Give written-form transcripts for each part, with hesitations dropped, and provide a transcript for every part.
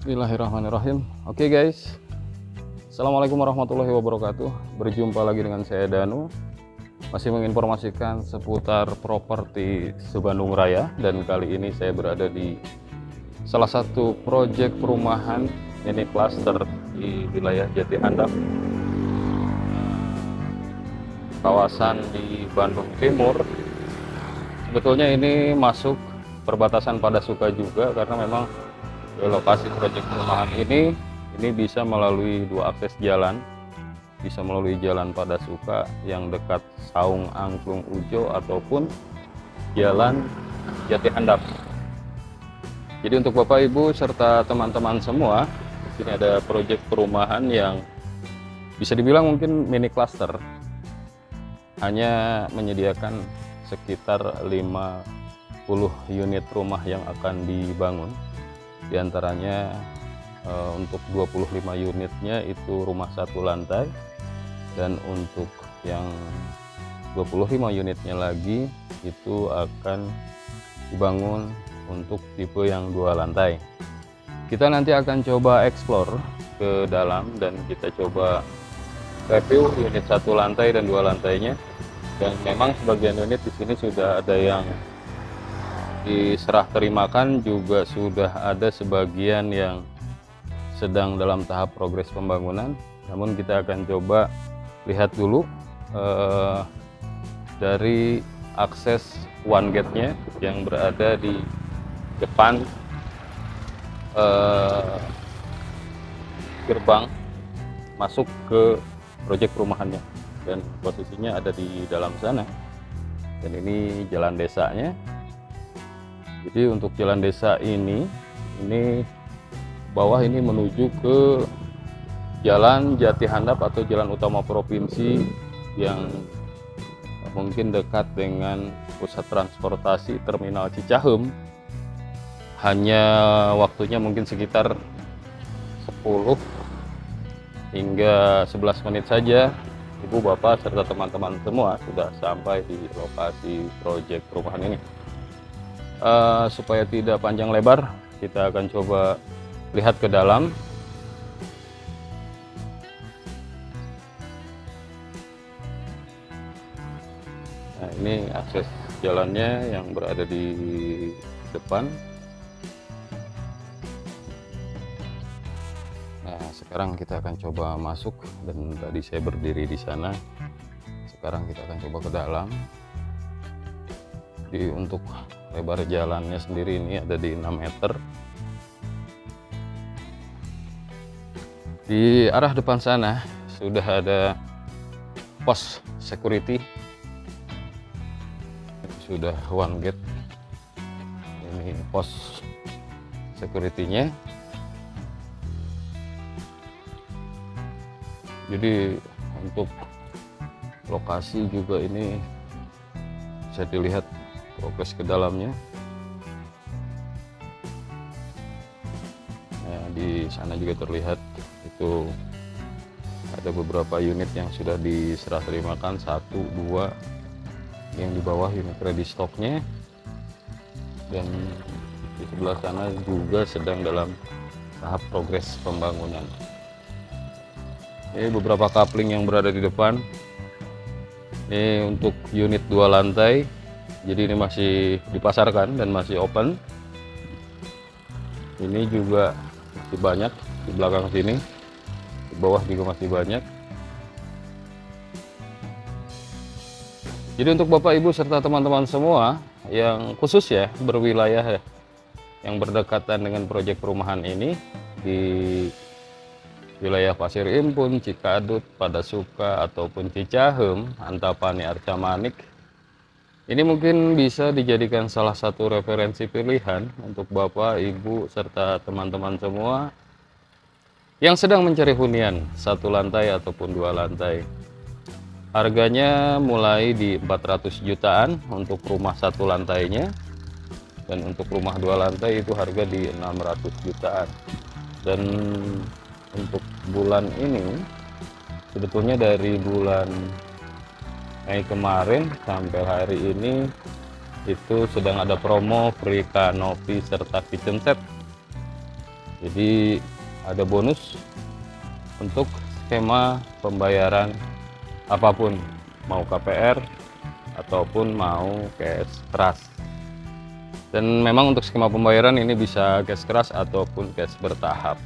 Bismillahirrahmanirrahim. Oke guys, Assalamualaikum warahmatullahi wabarakatuh. Berjumpa lagi dengan saya Danu, masih menginformasikan seputar properti Subandung Raya. Dan kali ini saya berada di salah satu proyek perumahan mini cluster di wilayah Jati Handap, kawasan di Bandung Timur. Sebetulnya ini masuk perbatasan Padasuka juga, karena memang lokasi proyek perumahan ini bisa melalui dua akses jalan, bisa melalui jalan Padasuka yang dekat Saung Angklung Ujo ataupun jalan Jati Handap. Jadi untuk Bapak Ibu serta teman-teman semua, di sini ada proyek perumahan yang bisa dibilang mungkin mini cluster, hanya menyediakan sekitar 50 unit rumah yang akan dibangun. Di antaranya untuk 25 unitnya itu rumah satu lantai, dan untuk yang 25 unitnya lagi itu akan dibangun untuk tipe yang 2 lantai. Kita nanti akan coba explore ke dalam dan kita coba review unit satu lantai dan 2 lantainya. Dan memang sebagian unit di sini sudah ada yang diserah terimakan, juga sudah ada sebagian yang sedang dalam tahap progres pembangunan. Namun kita akan coba lihat dulu dari akses one gate-nya yang berada di depan gerbang masuk ke proyek perumahannya, dan posisinya ada di dalam sana. Dan ini jalan desanya. Jadi untuk jalan desa ini bawah ini menuju ke jalan Jati Handap atau jalan utama provinsi yang mungkin dekat dengan pusat transportasi terminal Cicahem. Hanya waktunya mungkin sekitar 10 hingga 11 menit saja Ibu Bapak serta teman-teman semua sudah sampai di lokasi proyek perumahan ini. Supaya tidak panjang lebar, kita akan coba lihat ke dalam. Nah, ini akses jalannya yang berada di depan. Nah, sekarang kita akan coba masuk, dan tadi saya berdiri di sana. Sekarang kita akan coba ke dalam. Jadi untuk lebar jalannya sendiri ini ada di 6 meter. Di arah depan sana sudah ada pos security, sudah one gate. Ini pos security-nya. Jadi untuk lokasi juga ini bisa dilihat progres ke dalamnya. Nah, di sana juga terlihat itu ada beberapa unit yang sudah diserah terimakan, 1, 2 yang di bawah unit ready stocknya, dan di sebelah sana juga sedang dalam tahap progres pembangunan. Ini beberapa coupling yang berada di depan. Ini untuk unit 2 lantai. Jadi ini masih dipasarkan dan masih open. Ini juga masih banyak di belakang sini, di bawah juga masih banyak. Jadi untuk Bapak Ibu serta teman-teman semua yang khusus ya berwilayah yang berdekatan dengan proyek perumahan ini di wilayah Pasir Impun, Cikadut, Padasuka ataupun Cicahem, Antapani, Arca Manik, ini mungkin bisa dijadikan salah satu referensi pilihan untuk Bapak, Ibu, serta teman-teman semua yang sedang mencari hunian 1 lantai ataupun 2 lantai. Harganya mulai di 400 jutaan untuk rumah 1 lantainya, dan untuk rumah 2 lantai itu harga di 600 jutaan. Dan untuk bulan ini sebetulnya dari bulan Mei kemarin sampai hari ini itu sedang ada promo free kanopi serta kitchen set Jadi ada bonus untuk skema pembayaran apapun, mau KPR ataupun mau cash keras. Dan memang untuk skema pembayaran ini bisa cash keras ataupun cash bertahap.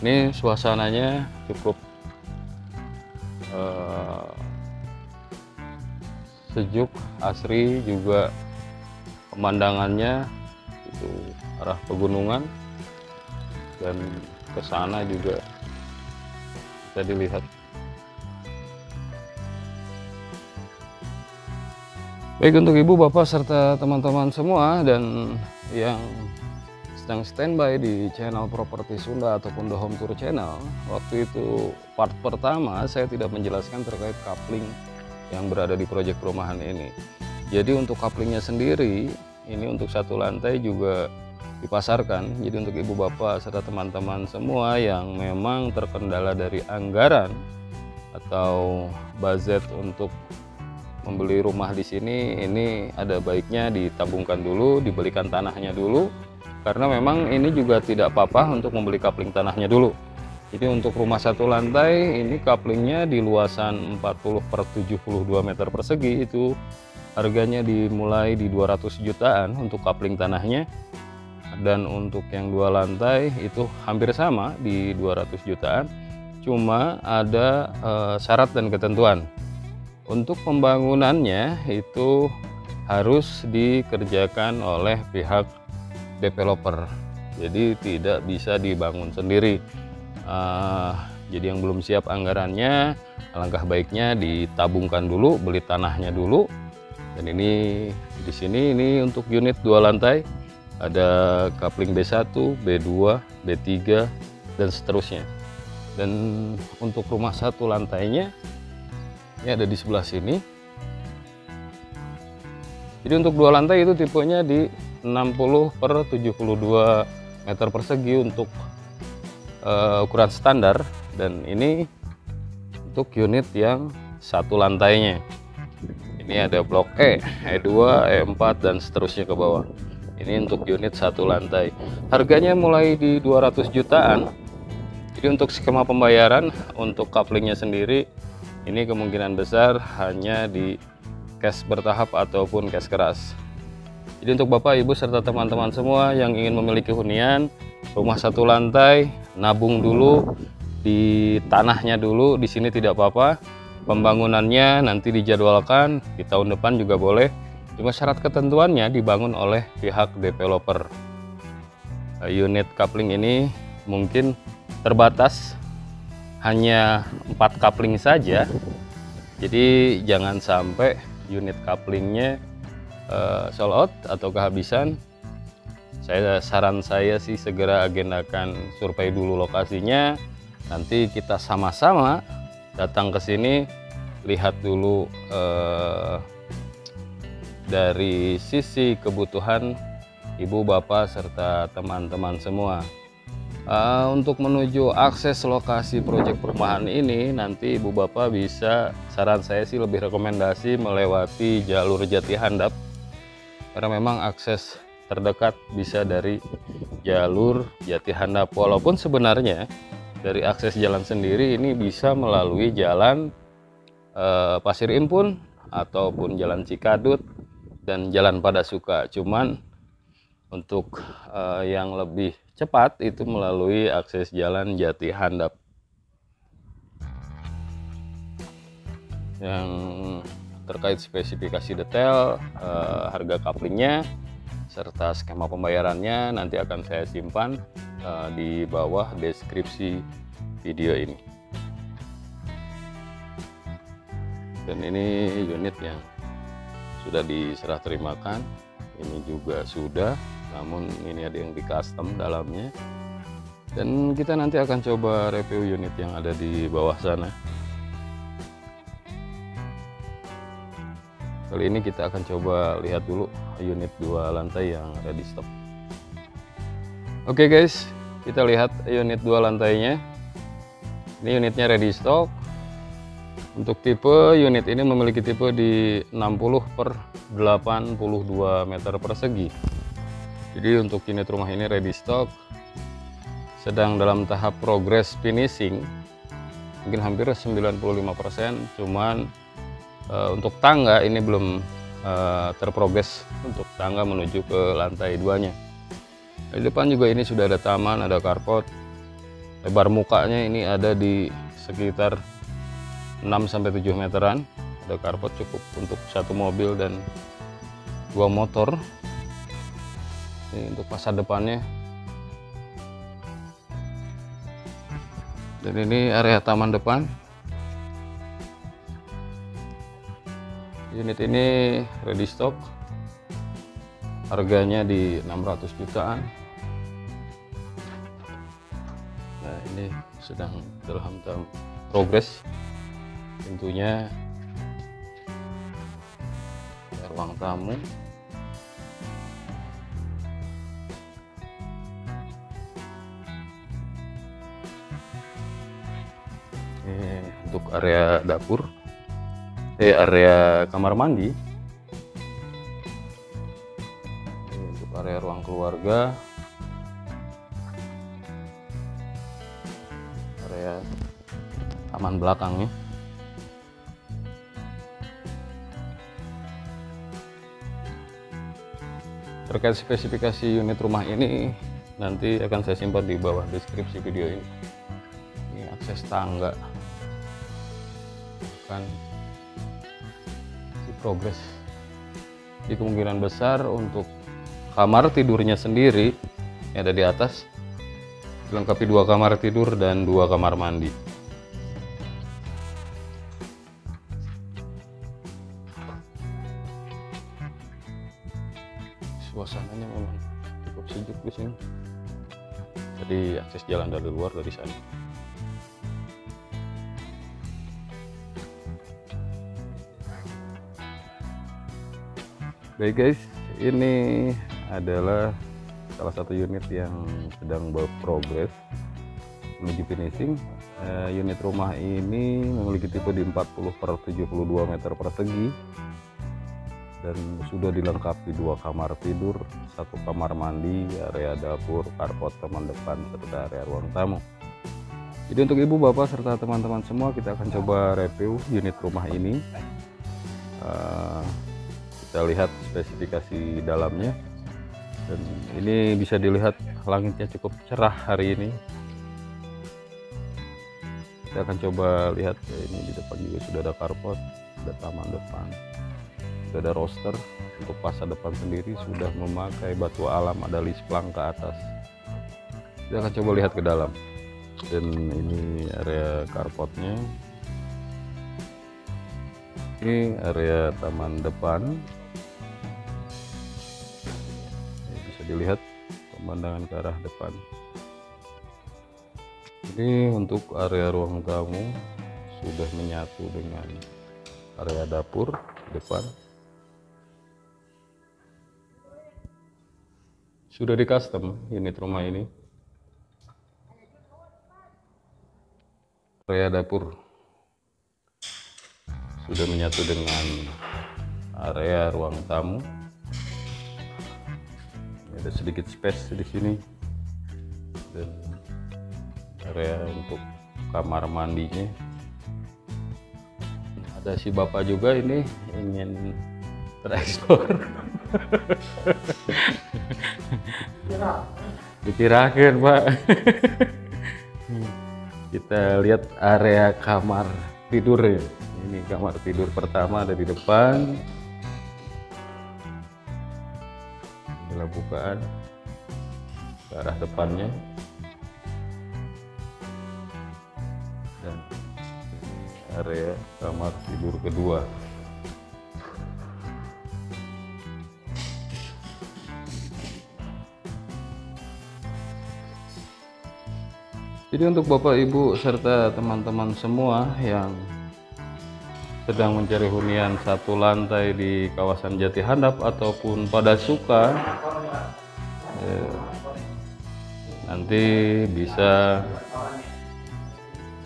Ini suasananya cukup sejuk, asri, juga pemandangannya itu arah pegunungan, dan ke sana juga bisa dilihat. Baik, untuk ibu, bapak, serta teman-teman semua dan yang sedang standby di channel Properti Sunda ataupun The Home Tour Channel, waktu itu part pertama saya tidak menjelaskan terkait coupling yang berada di proyek perumahan ini. Jadi untuk couplingnya sendiri, ini untuk satu lantai juga dipasarkan. Jadi untuk ibu bapak serta teman-teman semua yang memang terkendala dari anggaran atau budget untuk membeli rumah di sini, ini ada baiknya ditabungkan dulu, dibelikan tanahnya dulu, karena memang ini juga tidak apa-apa untuk membeli coupling tanahnya dulu. Jadi untuk rumah satu lantai ini couplingnya di luasan 40/72 meter persegi, itu harganya dimulai di 200 jutaan untuk coupling tanahnya. Dan untuk yang dua lantai itu hampir sama di 200 jutaan, cuma ada syarat dan ketentuan. Untuk pembangunannya itu harus dikerjakan oleh pihak developer, jadi tidak bisa dibangun sendiri. Jadi yang belum siap anggarannya, alangkah baiknya ditabungkan dulu, beli tanahnya dulu. Dan ini di sini ini untuk unit dua lantai, ada coupling B1, B2, B3 dan seterusnya. Dan untuk rumah satu lantainya ini ada di sebelah sini. Jadi untuk dua lantai itu tipenya di 60/72 meter persegi untuk ukuran standar, dan ini untuk unit yang satu lantainya. Ini ada blok E, E2, E4 dan seterusnya ke bawah. Ini untuk unit satu lantai. Harganya mulai di 200 jutaan. Jadi untuk skema pembayaran untuk couplingnya sendiri, ini kemungkinan besar hanya di cash bertahap ataupun cash keras. Jadi untuk bapak, ibu, serta teman-teman semua yang ingin memiliki hunian rumah satu lantai, nabung dulu di tanahnya dulu. Di sini tidak apa-apa. Pembangunannya nanti dijadwalkan di tahun depan juga boleh. Cuma syarat ketentuannya dibangun oleh pihak developer. Unit coupling ini mungkin terbatas, hanya 4 coupling saja. Jadi jangan sampai unit couplingnya sold out atau kehabisan. Saran saya sih segera agendakan survei dulu lokasinya. Nanti kita sama-sama datang ke sini, lihat dulu dari sisi kebutuhan ibu bapak serta teman-teman semua. Untuk menuju akses lokasi proyek perumahan ini, nanti ibu bapak bisa, saran saya sih lebih rekomendasi melewati jalur Jati Handap, karena memang akses terdekat bisa dari jalur Jati Handap. Walaupun sebenarnya dari akses jalan sendiri ini bisa melalui jalan Pasir Impun ataupun jalan Cikadut dan jalan Padasuka. Cuman untuk yang lebih cepat itu melalui akses jalan Jati Handap. Yang terkait spesifikasi detail, harga couplingnya serta skema pembayarannya nanti akan saya simpan di bawah deskripsi video ini. Dan ini unit yang sudah diserah terimakan, ini juga sudah, namun ini ada yang di custom dalamnya. Dan kita nanti akan coba review unit yang ada di bawah sana. Kali ini kita akan coba lihat dulu unit 2 lantai yang ada di stok. Oke guys, kita lihat unit 2 lantainya. Ini unitnya ready stock. Untuk tipe unit ini memiliki tipe di 60/82 meter persegi. Jadi untuk unit rumah ini ready stock, sedang dalam tahap progress finishing, mungkin hampir 95%, cuman untuk tangga ini belum terprogres untuk tangga menuju ke lantai 2-nya. Di depan juga ini sudah ada taman, ada carport. Lebar mukanya ini ada di sekitar 6-7 meteran. Ada carport cukup untuk satu mobil dan 2 motor. Ini untuk fasad depannya. Dan ini area taman depan. Unit ini ready stock, harganya di 600 jutaan. Nah, ini sedang dalam tahap progres. Tentunya ruang tamu. Ini untuk area dapur. Area kamar mandi. Ini untuk area ruang keluarga, area taman belakangnya. Terkait spesifikasi unit rumah ini nanti akan saya simpan di bawah deskripsi video ini. Ini akses tangga kan progres. Di kemungkinan besar untuk kamar tidurnya sendiri yang ada di atas dilengkapi 2 kamar tidur dan 2 kamar mandi. Suasananya memang cukup sejuk di sini. Jadi akses jalan dari luar dari sana. Baik guys, ini adalah salah satu unit yang sedang berprogres menuju finishing. Unit rumah ini memiliki tipe di 40/72 meter persegi dan sudah dilengkapi 2 kamar tidur, 1 kamar mandi, area dapur, carport taman depan, serta area ruang tamu. Jadi untuk ibu bapak serta teman-teman semua, kita akan coba review unit rumah ini. Kita lihat spesifikasi dalamnya, dan ini bisa dilihat langitnya cukup cerah hari ini. Kita akan coba lihat ini di depan juga sudah ada carport, ada taman depan, sudah ada roster. Untuk fasad depan sendiri sudah memakai batu alam, ada lisplang ke atas. Kita akan coba lihat ke dalam. Dan ini area carportnya. Ini area taman depan. Dilihat pemandangan ke arah depan. Ini untuk area ruang tamu sudah menyatu dengan area dapur depan. Sudah di custom unit rumah ini. Area dapur sudah menyatu dengan area ruang tamu. Ada sedikit space di sini dan area untuk kamar mandinya. Ada si bapak juga ini ingin terekspor. Dikirakan pak. Kita lihat area kamar tidur ya. Ini kamar tidur pertama ada di depan. Inilah bukaan ke arah depannya, dan area kamar tidur kedua. Jadi untuk bapak ibu serta teman-teman semua yang sedang mencari hunian 1 lantai di kawasan Jati Handap ataupun pada suka, nanti bisa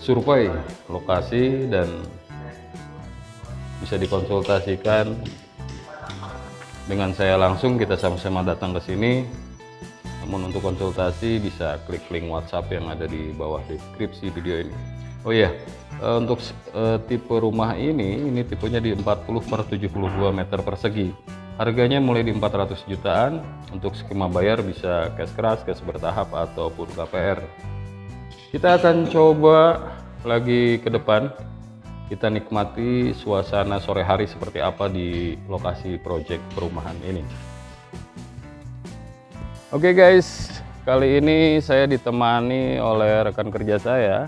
survei lokasi dan bisa dikonsultasikan dengan saya langsung. Kita sama-sama datang ke sini namun untuk konsultasi bisa klik link WhatsApp yang ada di bawah deskripsi video ini. Oh iya, untuk tipe rumah ini tipenya di 40 per 72 meter persegi. Harganya mulai di 400 jutaan. Untuk skema bayar bisa cash keras, cash bertahap, ataupun KPR. Kita akan coba lagi ke depan. Kita nikmati suasana sore hari seperti apa di lokasi proyek perumahan ini. Oke guys, kali ini saya ditemani oleh rekan kerja saya,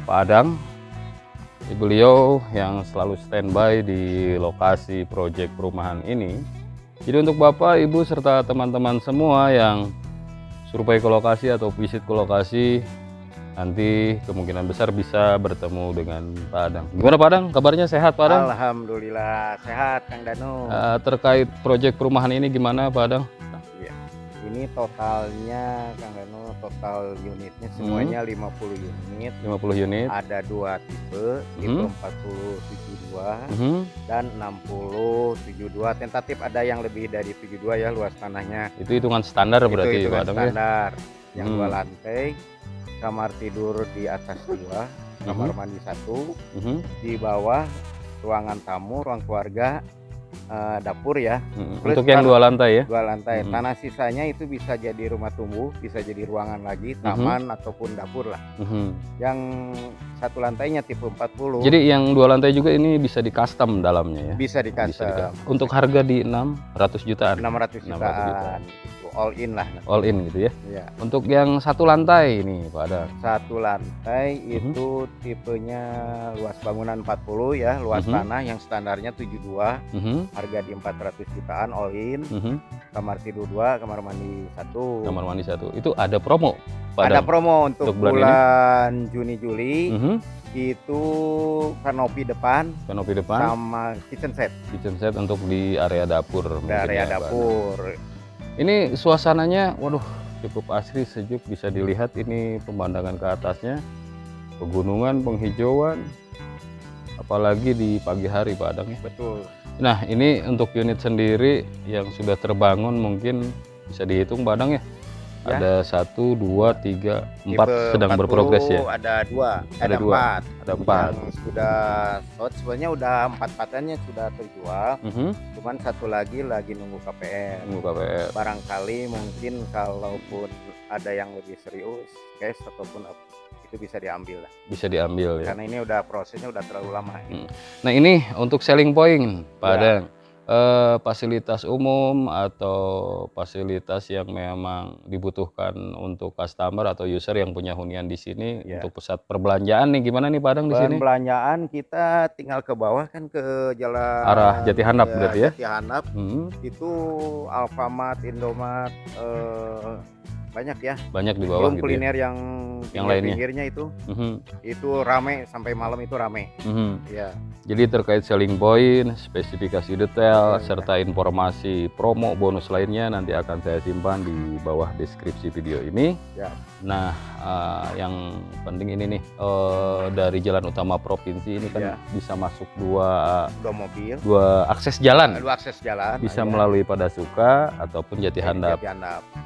Pak Adang. Beliau yang selalu standby di lokasi proyek perumahan ini. Jadi untuk Bapak, Ibu, serta teman-teman semua yang survei ke lokasi atau visit ke lokasi, nanti kemungkinan besar bisa bertemu dengan Pak Adang. Gimana Pak Adang? Kabarnya sehat Pak Adang? Alhamdulillah sehat Kang Danu. Terkait proyek perumahan ini gimana Pak Adang? Ya, ini totalnya Kang Danu, total unitnya semuanya 50 unit. 50 unit. Ada 2 tipe, tipe 4072 dan 6072. Tentatif ada yang lebih dari 72 ya luas tanahnya. Itu hitungan standar berarti itu Pak Adang ya? Standar. Yang 2 lantai, kamar tidur di atas 2, kamar mandi 1, di bawah ruangan tamu, ruang keluarga, dapur ya. Untuk yang 2 lantai ya? 2 lantai. Tanah sisanya itu bisa jadi rumah tumbuh, bisa jadi ruangan lagi, taman ataupun dapur lah. Yang 1 lantainya tipe 40. Jadi yang 2 lantai juga ini bisa di custom dalamnya ya? Bisa di custom. Untuk harga di 600 jutaan? 600 jutaan. Itu all in lah. All in gitu ya? Ya. Untuk yang 1 lantai ini Pak Adang? 1 lantai itu tipenya luas bangunan 40 ya, luas tanah yang standarnya 72. Harga di 400 jutaan all in. Kamar tidur 2, kamar mandi 1. Kamar mandi 1. Itu ada promo Pak Ada Adang? promo untuk bulan Juni Juli. Itu kanopi depan sama kitchen set untuk di area dapur. di area dapur. Ini suasananya waduh cukup asri, sejuk, bisa dilihat ini pemandangan ke atasnya, pegunungan, penghijauan, apalagi di pagi hari Pak Adang ya. Betul. Nah ini untuk unit sendiri yang sudah terbangun mungkin bisa dihitung Pak Adang ya? Ada 1, 2, 3, 4 sedang berprogres ya? Ada 2, ada 4. Ada 4. Yang sudah sold sebenarnya udah 4-4-nya sudah terjual. Cuman 1 lagi nunggu KPR. Barangkali mungkin kalaupun ada yang lebih serius, cash ataupun itu bisa diambil lah. Bisa diambil ya. Karena ini udah prosesnya udah terlalu lama. Nah ini untuk selling point Pak Adang. Fasilitas umum atau fasilitas yang memang dibutuhkan untuk customer atau user yang punya hunian di sini untuk pusat perbelanjaan nih gimana nih Pak Adang di sini? Perbelanjaan kita tinggal ke bawah kan ke jalan arah Jati Handap berarti ya? Jati Handap. Itu Alfamart, Indomart, banyak ya. Banyak di bawah gitu kuliner ya? yang lainnya. Pinggirnya itu rame sampai malam itu rame. Ya. Jadi terkait selling point, spesifikasi detail, serta informasi promo bonus lainnya nanti akan saya simpan di bawah deskripsi video ini. Ya. Nah, yang penting ini nih dari jalan utama provinsi ini kan bisa masuk dua mobil, 2 akses jalan. 2 akses jalan. Bisa melalui Padasuka ataupun Jati Handap.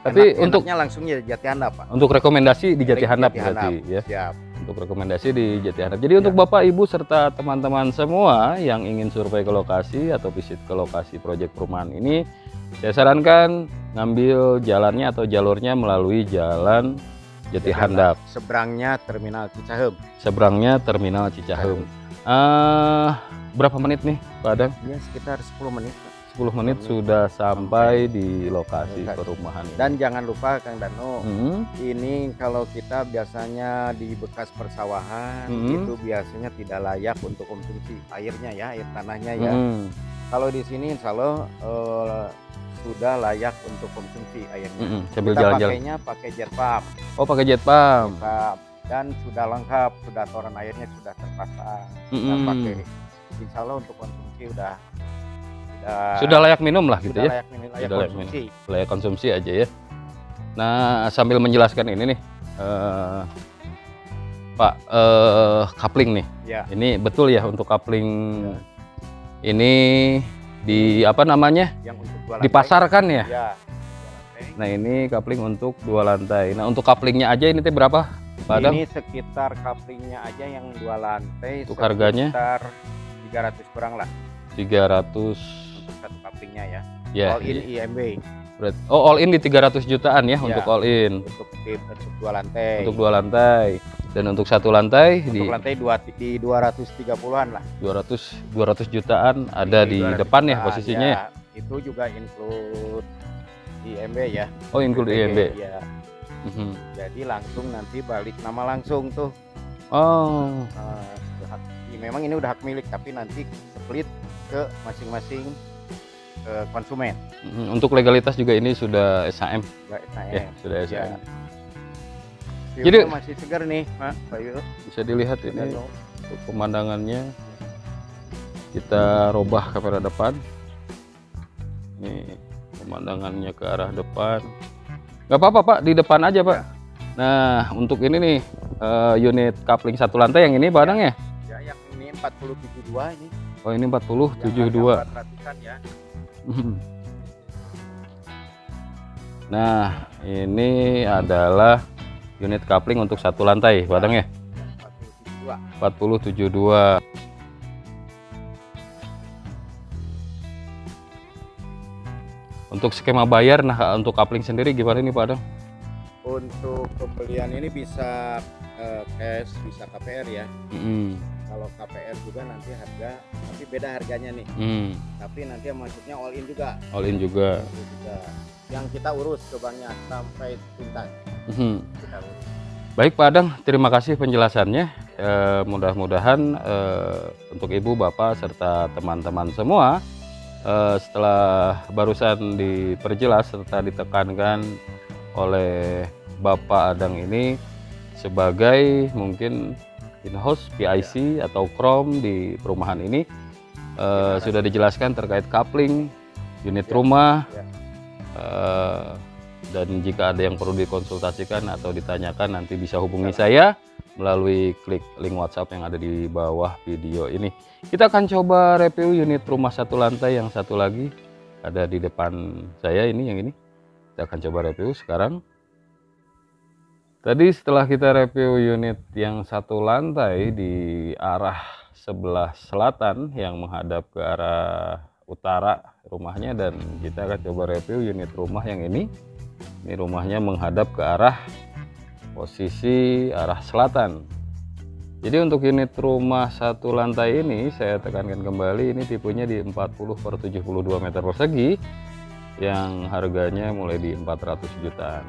Tapi untuknya langsung ya Jati Handap, Pak. Untuk rekomendasi di Jati Handap berarti ya. Siap. Untuk rekomendasi di Jati Handap. Jadi untuk Bapak Ibu serta teman-teman semua yang ingin survei ke lokasi atau visit ke lokasi proyek perumahan ini, saya sarankan ngambil jalannya atau jalurnya melalui jalan Jati Handap. Seberangnya Terminal Cicahem. Berapa menit nih Pak Adang? Ya sekitar 10 menit. 10 menit sudah sampai di lokasi perumahan ini. Dan jangan lupa Kang Danu, ini kalau kita biasanya di bekas persawahan itu biasanya tidak layak untuk konsumsi airnya ya, air tanahnya ya. Kalau di sini insya Allah sudah layak untuk konsumsi airnya. Sambil kita jalan-jalan. pakainya pakai jet pump. Oh pakai jet pump. Dan sudah lengkap, sudah toren airnya sudah terpasang. Kita pakai, insya Allah untuk konsumsi sudah layak minum lah gitu ya. Layak konsumsi aja ya. Nah sambil menjelaskan ini nih Pak, coupling nih ya. Ini betul ya untuk coupling ini di apa namanya yang untuk dipasarkan ya? Ya. Nah ini kapling untuk 2 lantai. Nah untuk kaplingnya aja ini teh berapa, Pak Adam? Ini sekitar kaplingnya aja yang 2 lantai. Untuk harganya? Sekitar 300 kurang lah. 300 untuk satu kaplingnya ya. Yeah. All in IMB. Oh all in di 300 jutaan ya, untuk all in. Untuk 2 lantai. Untuk 2 lantai. Dan untuk 1 lantai untuk lantai di 230-an lah. 200 jutaan ada di depan ya posisinya ya. Itu juga include IMB ya. Oh include IMB ya. Jadi langsung nanti balik nama langsung tuh. Oh memang ini udah hak milik, tapi nanti split ke masing-masing konsumen. Untuk legalitas juga ini sudah SHM. Ya, sudah SHM. Ya. Jadi masih segar nih, Pak Bayu. Bisa dilihat ini untuk pemandangannya. Kita robah kamera depan. Ini pemandangannya ke arah depan. Nggak apa-apa Pak, di depan aja Pak. Nah untuk ini nih unit kapling 1 lantai yang ini Pak Adang ya? Ya yang ini 4072 ini. Oh ini 4072 ya. Nah ini adalah unit kapling untuk 1 lantai Pak Adang ya? 4072. Untuk skema bayar, nah untuk kapling sendiri gimana nih Pak Adang? Untuk pembelian ini bisa cash, bisa KPR ya. Kalau KPR juga nanti harga, tapi beda harganya nih. Tapi nanti maksudnya all in juga. All in juga. Yang kita urus ke banknya sampai tuntas. Kita urus. Baik Pak Adang, terima kasih penjelasannya. Mudah-mudahan untuk Ibu, Bapak, serta teman-teman semua, setelah barusan diperjelas serta ditekankan oleh Bapak Adang ini sebagai mungkin in-house PIC atau Krom di perumahan ini, sudah dijelaskan terkait kapling unit rumah, dan jika ada yang perlu dikonsultasikan atau ditanyakan nanti bisa hubungi saya melalui klik link WhatsApp yang ada di bawah video ini. Kita akan coba review unit rumah 1 lantai yang satu lagi ada di depan saya ini, yang ini kita akan coba review sekarang. Tadi setelah kita review unit yang 1 lantai di arah sebelah selatan yang menghadap ke arah utara rumahnya, dan kita akan coba review unit rumah yang ini. Ini rumahnya menghadap ke arah posisi arah selatan. Jadi untuk unit rumah 1 lantai ini saya tekankan kembali, ini tipenya di 40/72 meter persegi yang harganya mulai di 400 jutaan.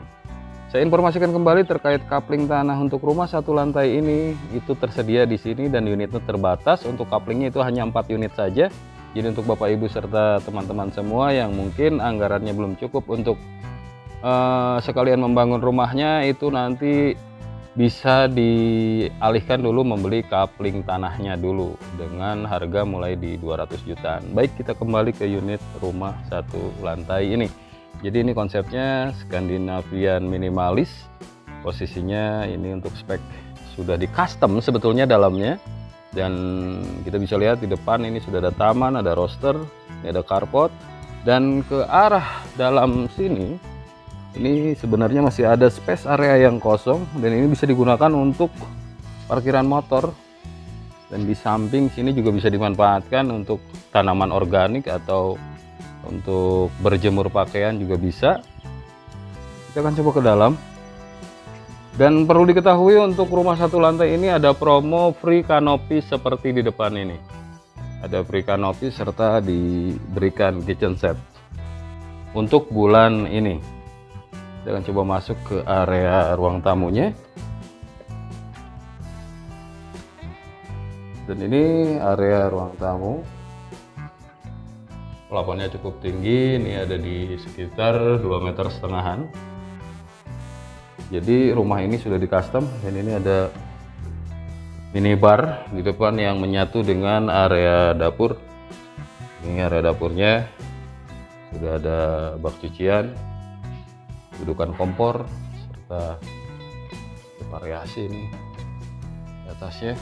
Saya informasikan kembali terkait kapling tanah untuk rumah 1 lantai ini, itu tersedia di sini dan unitnya terbatas. Untuk kaplingnya itu hanya 4 unit saja. Jadi untuk Bapak Ibu serta teman-teman semua yang mungkin anggarannya belum cukup untuk sekalian membangun rumahnya, itu nanti bisa dialihkan dulu membeli kapling tanahnya dulu dengan harga mulai di 200 jutaan. Baik, kita kembali ke unit rumah 1 lantai ini. Jadi ini konsepnya Skandinavian minimalis. Posisinya ini untuk spek sudah di custom sebetulnya dalamnya. Dan kita bisa lihat di depan ini sudah ada taman, ada roster, ini ada carport. Dan ke arah dalam sini ini sebenarnya masih ada space area yang kosong, dan ini bisa digunakan untuk parkiran motor. Dan di samping sini juga bisa dimanfaatkan untuk tanaman organik atau untuk berjemur pakaian juga bisa. Kita akan coba ke dalam. Dan perlu diketahui untuk rumah 1 lantai ini ada promo free kanopi seperti di depan ini. Ada free kanopi serta diberikan kitchen set untuk bulan ini. Kita akan coba masuk ke area ruang tamunya. Dan ini area ruang tamu. Plafonnya cukup tinggi, ini ada di sekitar 2,5 meter. Jadi rumah ini sudah di custom, dan ini ada minibar di depan yang menyatu dengan area dapur. Ini area dapurnya sudah ada bak cucian, dudukan kompor, serta variasi ini di atasnya.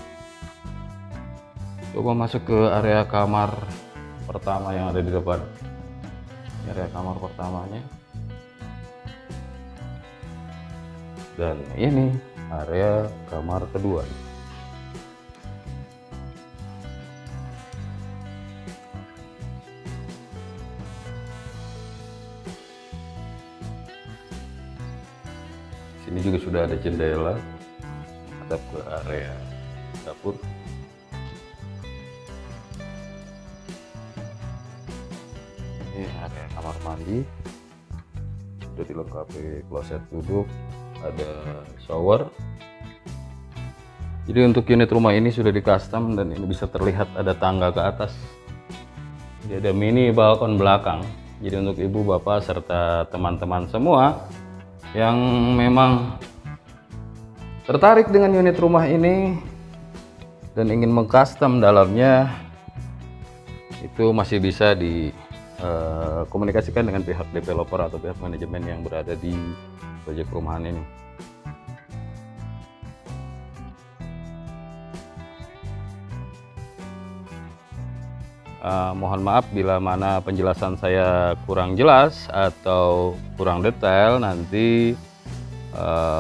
Coba masuk ke area kamar pertama yang ada di depan. Ini area kamar pertamanya. Dan ini area kamar kedua. Sini juga sudah ada jendela hadap ke area dapur. Ini area kamar mandi, sudah dilengkapi kloset duduk, ada shower. Jadi untuk unit rumah ini sudah di custom dan ini bisa terlihat ada tangga ke atas. Jadi ada mini balkon belakang. Jadi untuk ibu bapak serta teman-teman semua yang memang tertarik dengan unit rumah ini dan ingin mengcustom dalamnya, itu masih bisa komunikasikan dengan pihak developer atau pihak manajemen yang berada di proyek perumahan ini. Mohon maaf bila mana penjelasan saya kurang jelas atau kurang detail. Nanti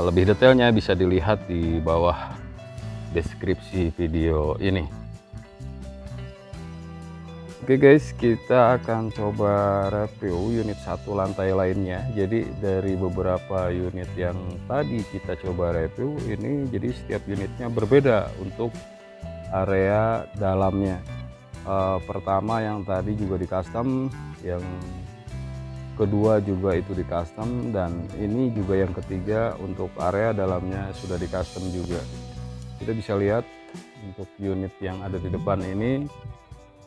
lebih detailnya bisa dilihat di bawah deskripsi video ini. Oke guys, kita akan coba review unit satu lantai lainnya. Jadi dari beberapa unit yang tadi kita coba review ini, jadi setiap unitnya berbeda untuk area dalamnya. Pertama yang tadi juga di custom, yang kedua juga itu di custom, dan ini juga yang ketiga untuk area dalamnya sudah di custom juga. Kita bisa lihat untuk unit yang ada di depan ini,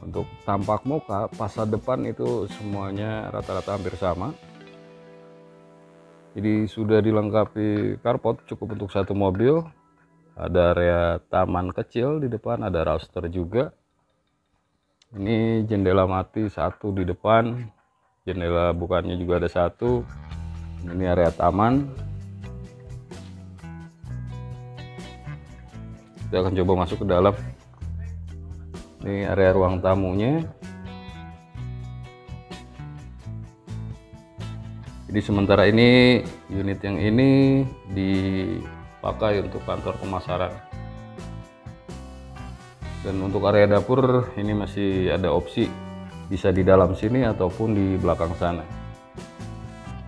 untuk tampak muka fasad depan itu semuanya rata-rata hampir sama. Jadi sudah dilengkapi carport cukup untuk satu mobil. Ada area taman kecil di depan, ada roster juga. Ini jendela mati satu di depan, jendela bukannya juga ada satu. Ini area taman. Kita akan coba masuk ke dalam. Ini area ruang tamunya. Jadi sementara ini unit yang ini dipakai untuk kantor pemasaran. Dan untuk area dapur ini masih ada opsi, bisa di dalam sini ataupun di belakang sana.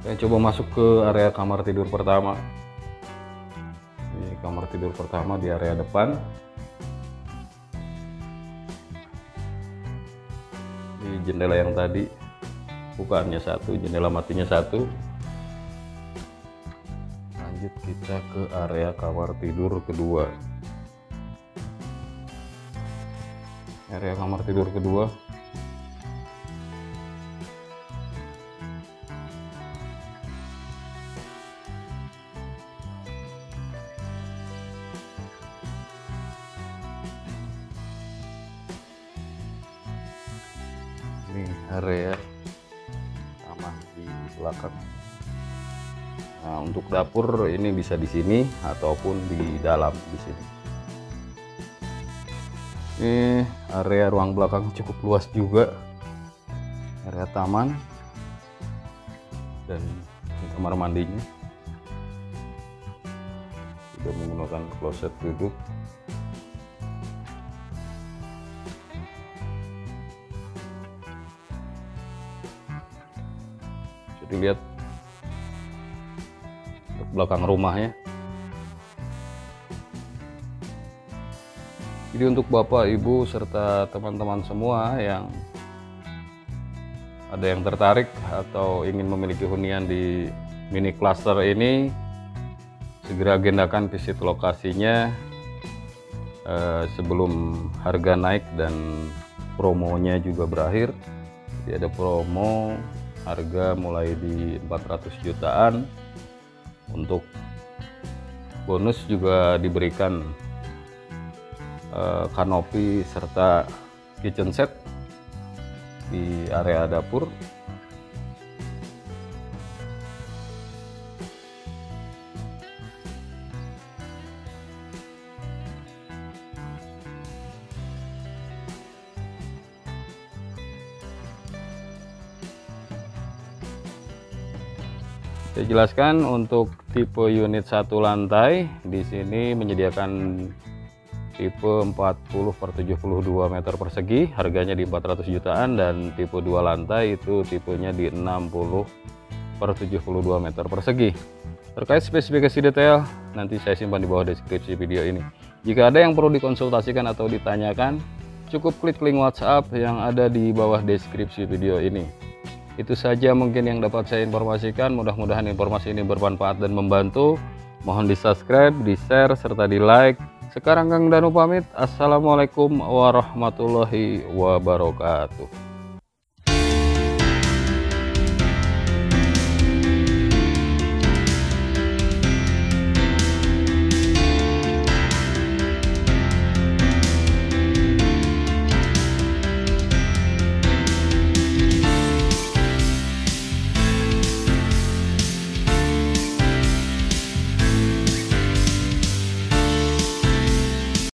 Saya coba masuk ke area kamar tidur pertama. Ini kamar tidur pertama di area depan. Ini jendela yang tadi bukaannya satu, jendela matinya satu. Lanjut kita ke area kamar tidur kedua. Area kamar tidur kedua. Ini area taman di belakang. Nah, untuk dapur ini bisa di sini ataupun di dalam di sini. Ini area ruang belakang cukup luas juga, area taman, dan kamar mandinya sudah menggunakan kloset duduk. Bisa dilihat untuk belakang rumahnya. Jadi untuk Bapak, Ibu, serta teman-teman semua yang ada yang tertarik atau ingin memiliki hunian di mini cluster ini, segera agendakan visit lokasinya sebelum harga naik dan promonya juga berakhir. Jadi ada promo harga mulai di 400 jutaan. Untuk bonus juga diberikan kanopi serta kitchen set di area dapur. Saya jelaskan untuk tipe unit 1 lantai di sini menyediakan tipe 40/72 meter persegi, harganya di 400 jutaan, dan tipe 2 lantai itu tipenya di 60/72 meter persegi. Terkait spesifikasi detail nanti saya simpan di bawah deskripsi video ini. Jika ada yang perlu dikonsultasikan atau ditanyakan, cukup klik link WhatsApp yang ada di bawah deskripsi video ini. Itu saja mungkin yang dapat saya informasikan. Mudah-mudahan informasi ini bermanfaat dan membantu. Mohon di subscribe, di share, serta di like. Sekarang Kang Danu pamit. Assalamualaikum warahmatullahi wabarakatuh.